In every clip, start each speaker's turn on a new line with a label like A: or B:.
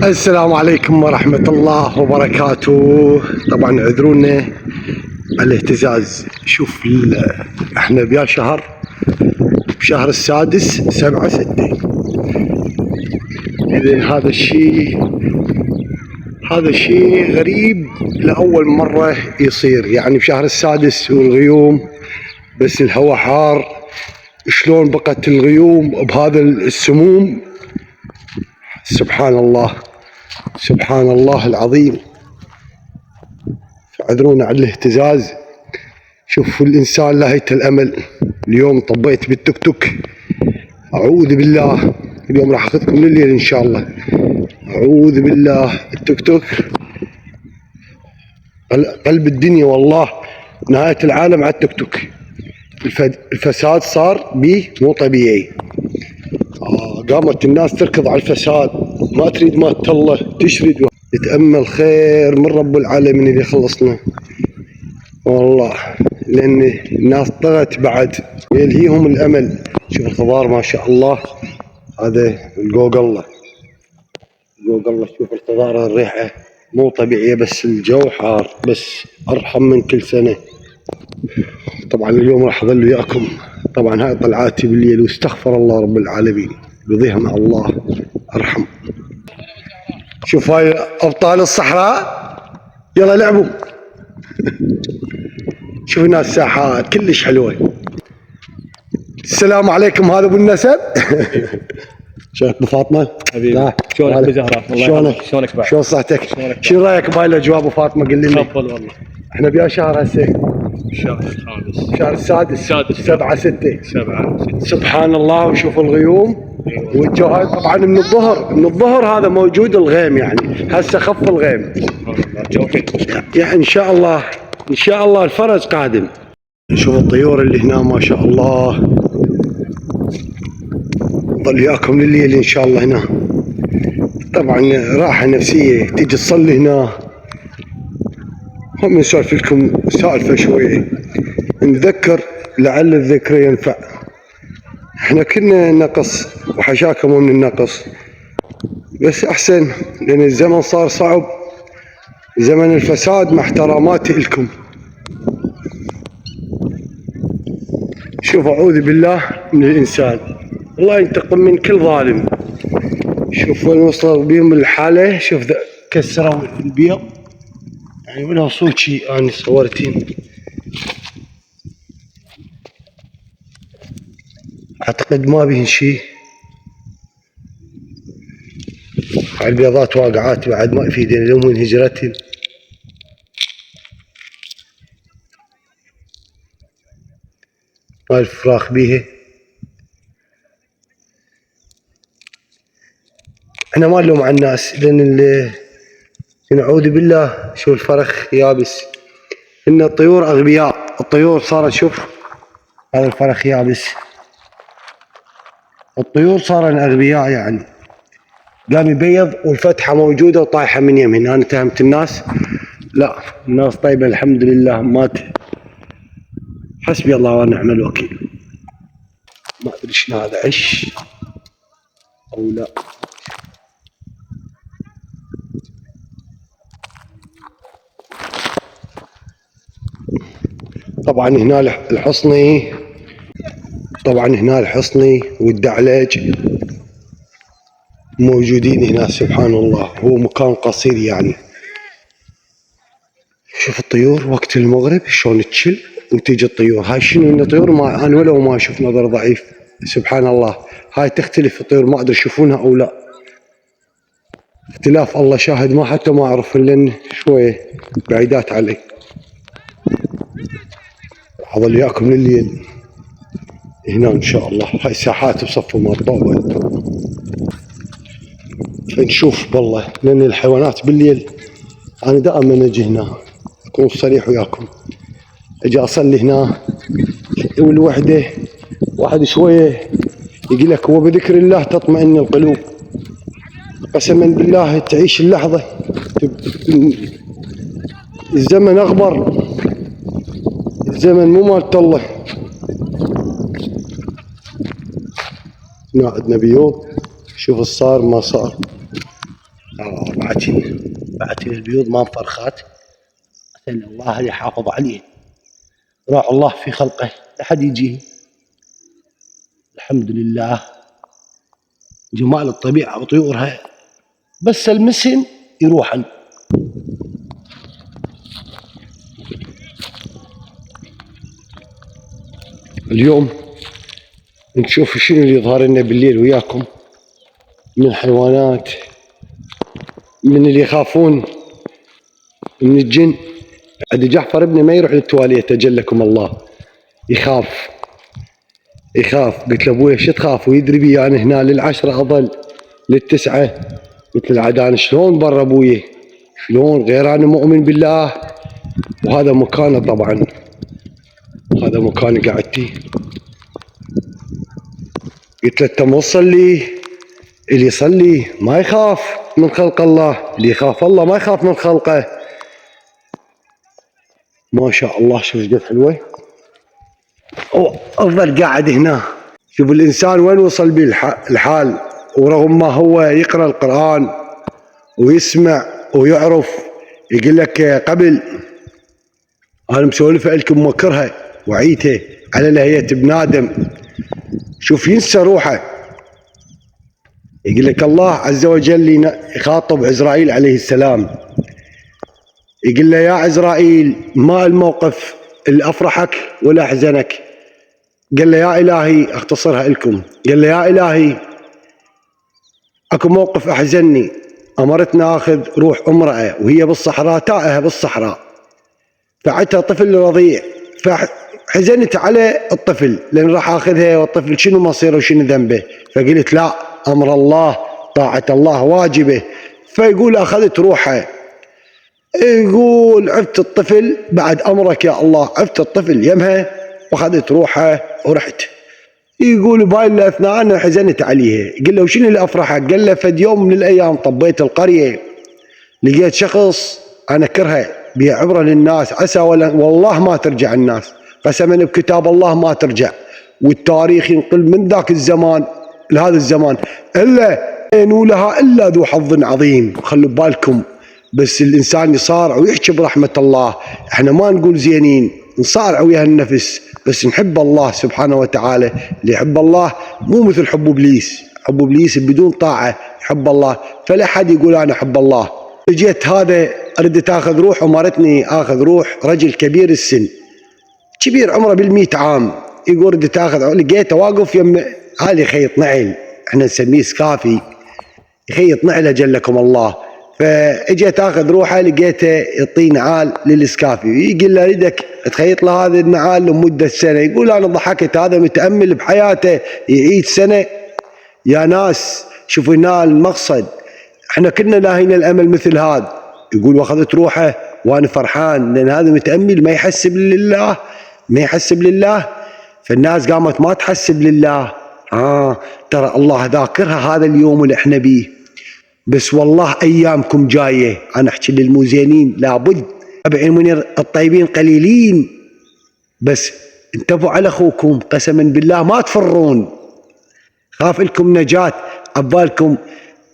A: السلام عليكم ورحمة الله وبركاته. طبعا اعذرونا على الاهتزاز. شوف احنا بيا بشهر السادس 7/6. اذن هذا الشيء غريب لأول مرة يصير، يعني بشهر السادس والغيوم، بس الهواء حار. شلون بقت الغيوم بهذا السموم؟ سبحان الله، سبحان الله العظيم. اعذرونا على الاهتزاز. شوفوا الإنسان لاهية الأمل. اليوم طبيت بالتوك توك، أعوذ بالله. اليوم راح أخذكم لليل إن شاء الله. أعوذ بالله. التوك توك قلب الدنيا والله، نهاية العالم على التوك توك. الفساد صار بيه مو طبيعي. قامت الناس تركض على الفساد، ما تريد مات الله، تشرد تتأمل خير من رب العالمين اللي خلصنا والله، لأن الناس طغت بعد يلهيهم الأمل. شوف الخضار ما شاء الله، هذا الجوجله. شوف الخضار، الريحة مو طبيعية، بس الجو حار، بس أرحم من كل سنة. طبعا اليوم راح أظل وياكم. طبعا هاي طلعاتي بالليل، واستغفر الله رب العالمين، قضيها مع الله أرحم. شوف هاي أبطال الصحراء، يلا لعبوا. شوف هنا الساحات كلش حلوة. السلام عليكم، هذا ابو النسب. شلونك ابو فاطمه؟
B: حبيبي شلونك ابو زهره؟
A: شلونك بعد؟ شلون صحتك؟ شنو رايك بهاي الاجواء ابو فاطمه؟ قل لي.
B: تفضل والله.
A: احنا بيا شهر هسه؟
B: الشهر الخامس،
A: الشهر السادس
B: 7/6.
A: سبحان الله. وشوف الغيوم والجو. هاي طبعا من الظهر هذا موجود الغيم، يعني هسه خف الغيم.
B: الجو حلو
A: يعني ان شاء الله الفرج قادم. شوف الطيور اللي هنا ما شاء الله. ضل وياكم لليل ان شاء الله. هنا طبعا راحه نفسيه، تيجي تصلي هنا. هم نسولف لكم سالفه شويه، نذكر لعل الذكر ينفع. احنا كنا نقص وحشاكم من النقص، بس احسن لان الزمن صار صعب، زمن الفساد. مع احتراماتي لكم. شوف اعوذ بالله من الانسان، الله ينتقم من كل ظالم. شوف وين وصلوا بيهم الحالة. شوف كسروا البيض، يعني ولا وصول شيء. أنا صورتين، أعتقد ما بيهن شيء. البيضات واقعات بعد، ما يفيدين لهم من هجرتهم. ما الفراخ بيها. احنا ما نلوم على الناس، لان نعوذ بالله. شوف الفرخ يابس. ان الطيور اغبياء. الطيور صارت، شوف هذا الفرخ يابس. الطيور صارن اغبياء، يعني قام يبيض والفتحه موجوده وطايحه من يمين. انا اتهمت الناس، لا، الناس طيبه الحمد لله. مات حسبي الله ونعم الوكيل. ما ادري شنو هذا، عش او لا. طبعا هنا الحصني، والدعلج موجودين هنا. سبحان الله، هو مكان قصير يعني. شوف الطيور وقت المغرب شلون تشل وتيجي الطيور. هاي شنو؟ ان طيور ما انا ولو ما اشوف نظر ضعيف. سبحان الله، هاي تختلف الطيور، ما ادري يشوفونها او لا. اختلاف الله شاهد، ما حتى ما اعرف، لان شويه بعيدات علي. اظل وياكم لليل هنا ان شاء الله. هاي ساحات بصف مرطوبه. نشوف والله، لان الحيوانات بالليل انا دائما اجي هنا، اكون صريح وياكم. اجي اصلي هنا، والوحده واحد شويه يقول لك وبذكر الله تطمئن القلوب. قسما بالله تعيش اللحظه. الزمن اغبر، الزمن مو مالت الله. هنا عندنا بيوت. شوف الصار ما صار. بعد البيوض ما انفرخت. أسأل الله يحافظ عليه، راعوا الله في خلقه لحد يجيه. الحمد لله، جمال الطبيعة وطيورها، بس المسن يروحن. اليوم نشوف شنو اللي يظهر لنا بالليل وياكم من حيوانات، من اللي يخافون من الجن. عند جعفر ابني ما يروح للتواليت أجلكم الله، يخاف. قلت له ابوي شو تخاف؟ ويدري بي انا هنا للعشرة اظل للتسعة. قلت له العدان شلون برا ابوي؟ شلون غير انا مؤمن بالله وهذا مكانه طبعا، هذا مكان قعدتي. قلت له انت موصل لي اللي يصلي ما يخاف من خلق الله، اللي يخاف الله ما يخاف من خلقه. ما شاء الله شوف قد حلوه. افضل قاعد هنا. شوف الانسان وين وصل به الحال، ورغم ما هو يقرا القران ويسمع ويعرف. يقول لك قبل انا مسولفه لكم موكرها وعيته على لهيه ابن ادم. شوف ينسى روحه. يقول لك الله عز وجل يخاطب عزرائيل عليه السلام، يقول له يا عزرائيل ما الموقف اللي افرحك ولا احزنك؟ قال له يا الهي اختصرها لكم، قال له يا الهي اكو موقف احزنني، امرتني اخذ روح امراه وهي بالصحراء، تائهه بالصحراء، فعتها طفل رضيع، فحزنت على الطفل لان راح اخذها والطفل شنو مصيره وشنو ذنبه. فقلت لا، امر الله طاعه الله واجبه. فيقول اخذت روحها، يقول عفت الطفل بعد امرك يا الله، عفت الطفل يمها واخذت روحها ورحت. يقول بهاي الاثناء انا حزنت عليها. قال له وشنو اللي افرحك؟ قال له فد يوم من الايام طبيت القريه، لقيت شخص انا كرهه بيه عبره للناس، عسى والله ما ترجع الناس، قسما بكتاب الله ما ترجع، والتاريخ ينقل من ذاك الزمان لهذا الزمان الا لها الا ذو حظ عظيم. خلوا بالكم، بس الانسان يصارع ويحكي برحمه الله. احنا ما نقول زينين، نصارع ويا النفس، بس نحب الله سبحانه وتعالى. اللي يحب الله مو مثل حب ابليس، حب ابليس بدون طاعه، يحب الله فلا حد يقول انا احب الله. اجيت هذا ردت اخذ روح، ومرتني اخذ روح رجل كبير السن، كبير عمره بال100 عام. يقول ردت اخذ، لقيته واقف يم هذا يخيط نعل، احنا نسميه سكافي، يخيط نعل اجلكم الله. فاجيت اخذ روحه لقيته يعطي نعال للسكافي، يقول له اريدك تخيط له هذه النعال لمده سنه. يقول انا ضحكت، هذا متامل بحياته يعيد سنه. يا ناس شوفوا هنا المقصد، احنا كنا لاهين الامل مثل هذا. يقول واخذت روحه وانا فرحان لان هذا متامل ما يحسب لله، ما يحسب لله. فالناس قامت ما تحسب لله. ترى الله ذاكرها هذا اليوم اللي احنا بيه، بس والله ايامكم جايه. انا احكي للموزينين لابد، ابعين منير الطيبين قليلين، بس انتبهوا على اخوكم قسما بالله ما تفرون. خاف لكم نجاه، عبالكم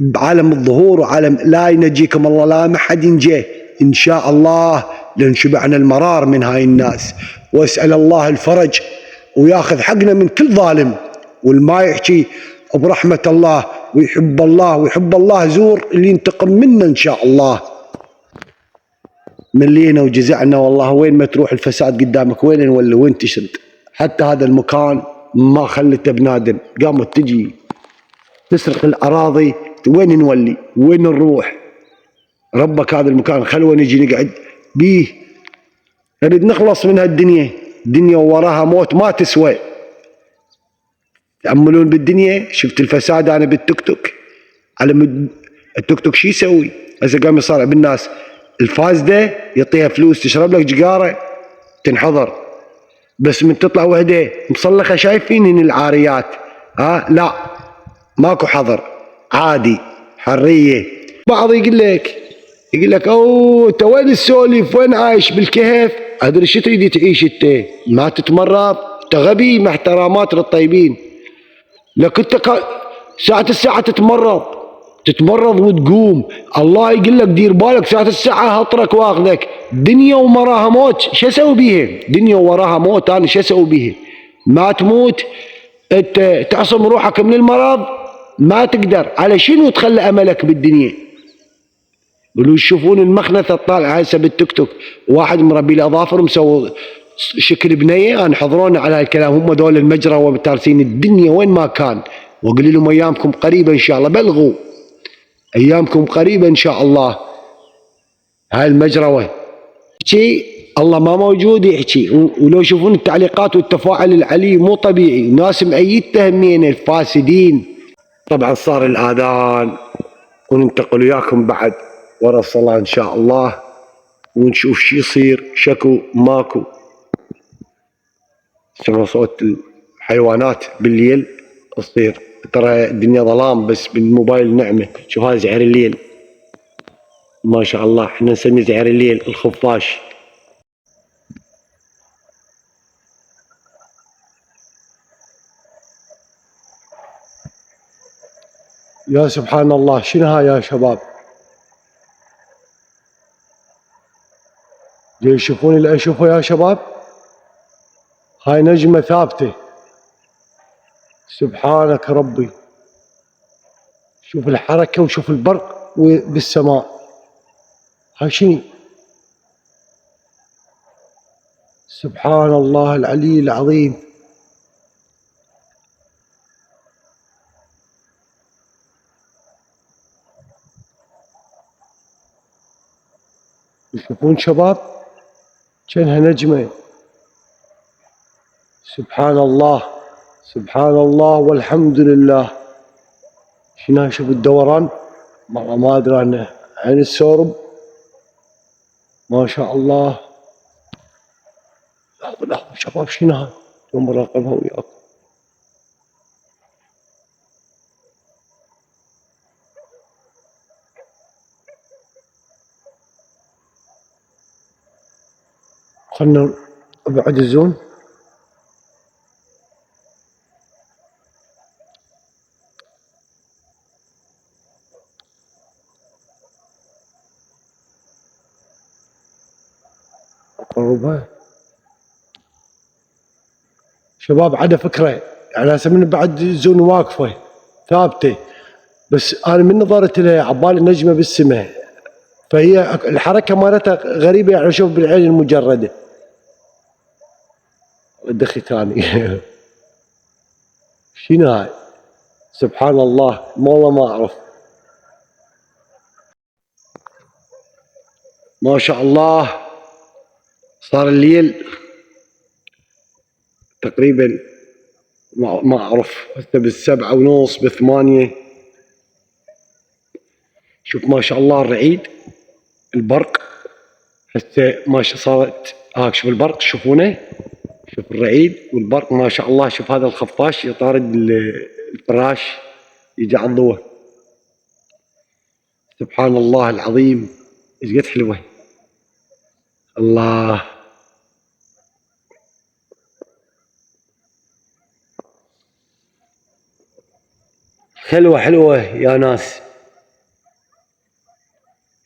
A: بعالم الظهور وعالم لا ينجيكم الله، لا ما حد ينجيه ان شاء الله. لان شبعنا المرار من هاي الناس، واسال الله الفرج وياخذ حقنا من كل ظالم. والما يحكي برحمة الله ويحب الله ويحب الله زور اللي ينتقم منا إن شاء الله. ملينا وجزعنا والله، وين ما تروح الفساد قدامك وين نولي وين تشرد. حتى هذا المكان ما خلته بنادم، قامت تجي تسرق الأراضي، وين نولي وين نروح؟ ربك هذا المكان خلوه نجي نقعد بيه، نريد نخلص من هالدنيا. الدنيا وراها موت ما تسوى. تأملون بالدنيا، شفت الفساد انا بالتوك توك، على التوك توك شو يسوي؟ هسه قام يصارع بالناس، الفاسده يعطيها فلوس تشرب لك جقاره تنحضر، بس من تطلع وحده مصلخه شايفين هن العاريات، لا ماكو حظر، عادي حريه. بعض يقول لك اوه انت وين السولف، وين عايش بالكهف؟ ادري شو تريد تعيش انت؟ ما تتمرض، انت غبي، مع احترامات للطيبين. لك انت ساعة الساعة تتمرض، تتمرض وتقوم. الله يقول لك دير بالك ساعة الساعة هطرك واخذك. دنيا وراها موت، شو اسوي بيها؟ دنيا وراها موت، انا شو اسوي بيها؟ ما تموت انت تعصم روحك من المرض، ما تقدر. على شنو تخلي املك بالدنيا؟ يقولوا يشوفون المخنثه الطالعه هسه بالتيك توك، واحد مربي له اظافر مسوي شكل بنيه. انا حضرونا على هالكلام، هم دول المجرى وتارسين الدنيا وين ما كان. واقول لهم ايامكم قريبه ان شاء الله، بلغوا ايامكم قريبه ان شاء الله. هاي المجروه شيء الله ما موجود يحكي. ولو يشوفون التعليقات والتفاعل العلي مو طبيعي، ناس مأيدته همين الفاسدين. طبعا صار الاذان وننتقل وياكم بعد ورا الصلاه ان شاء الله، ونشوف شو يصير. شكو ماكو، سمع صوت الحيوانات بالليل تصير. ترى الدنيا ظلام بس بالموبايل نعمه. شوف هذا زعر الليل ما شاء الله، احنا نسمي زعر الليل الخفاش. يا سبحان الله، شنو هاي يا شباب؟ جاي يشوفون اللي اشوفه يا شباب؟ هاي نجمة ثابتة. سبحانك ربي، شوف الحركة وشوف البرق بالسماء. هاي شنو؟ سبحان الله العلي العظيم. يشوفون شباب كأنها نجمة. سبحان الله، سبحان الله والحمد لله. شنو شوف الدوران، ما ادري عنه. عين السورب ما شاء الله. لحظة لحظة شباب، شنو هاي؟ يوم براقبها وياكم. خلنا ابعد الزون. اقربها شباب. عدا فكرة يعني هسه من بعد الزون واقفة ثابتة، بس انا من نظرت لها عبالي نجمة بالسماء، فهي الحركة مالتها غريبة يعني اشوف بالعين المجردة. دخي ثاني شنو هاي؟ سبحان الله، والله ما اعرف. ما شاء الله. صار الليل تقريبا ما اعرف هسه بالسبعة ونص بالثمانية. شوف ما شاء الله الرعيد البرق هسه ما صارت هاك. شوف البرق تشوفونه، شوف الرعيد والبرق ما شاء الله. شوف هذا الخفاش يطارد الفراش يجي على الضوء. سبحان الله العظيم، ايش قد حلوه. الله، حلوة حلوة يا ناس.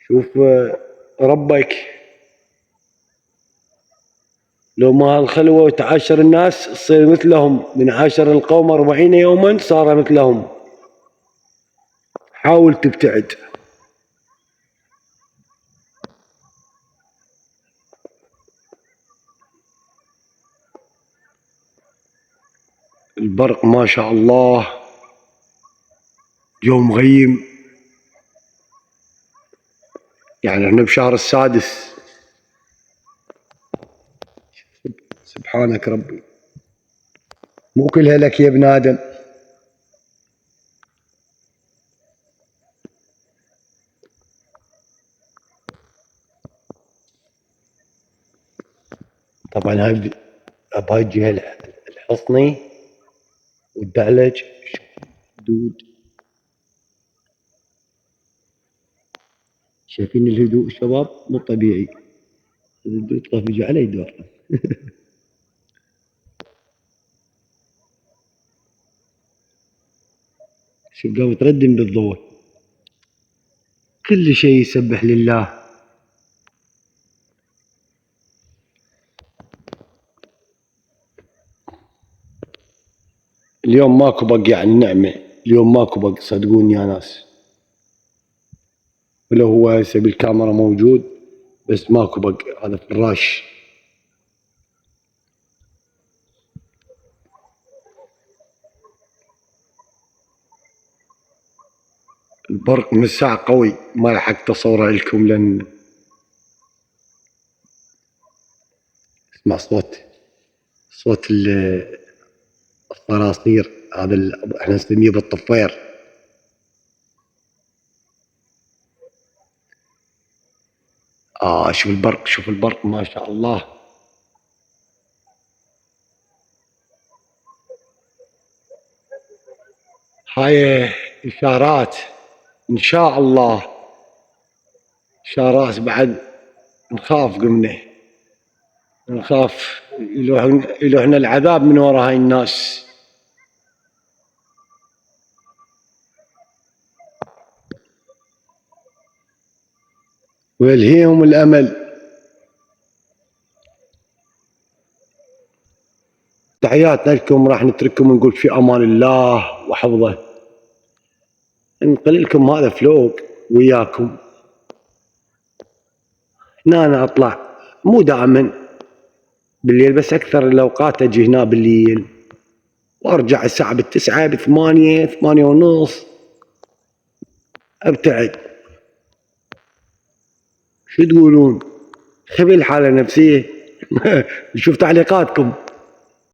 A: شوف ربك لو ما هالخلوة وتعاشر الناس تصير مثلهم. من عاشر القوم 40 يوما صار مثلهم. حاول تبتعد. البرق ما شاء الله، يوم غيم يعني احنا بشهر السادس. سبحانك ربي، مو كلها لك يا ابن آدم. طبعا هاي بهاي الجهة الحصني والدعلج دود. شايفين الهدوء شباب؟ مو طبيعي. الدود طاف يجي علي دور شوف قام تردم بالضوء. كل شيء يسبح لله. اليوم ماكو بق يعني نعمة، اليوم ماكو بق صدقوني يا ناس، ولو هو هسه بالكاميرا موجود بس ماكو بق، هذا فراش. البرق من الساعة قوي، ما لحقت اصوره لكم لان اسمع صوت الصراصير، هذا احنا نسميه بالطفير. شوف البرق، شوف البرق ما شاء الله. هاي إشارات إن شاء الله، إشارات بعد نخاف، قمنا نخاف يلوحنا العذاب من وراء هاي الناس. ويلهيهم الأمل. تحياتنا لكم، راح نترككم ونقول في أمان الله وحفظه. ننقل لكم هذا فلوق وياكم. هنا أنا أطلع مو دائما بالليل، بس أكثر الأوقات أجي هنا بالليل وأرجع الساعة ب9 ب8 8:30 أبتعد. شو تقولون؟ خبي الحالة النفسية. نشوف تعليقاتكم.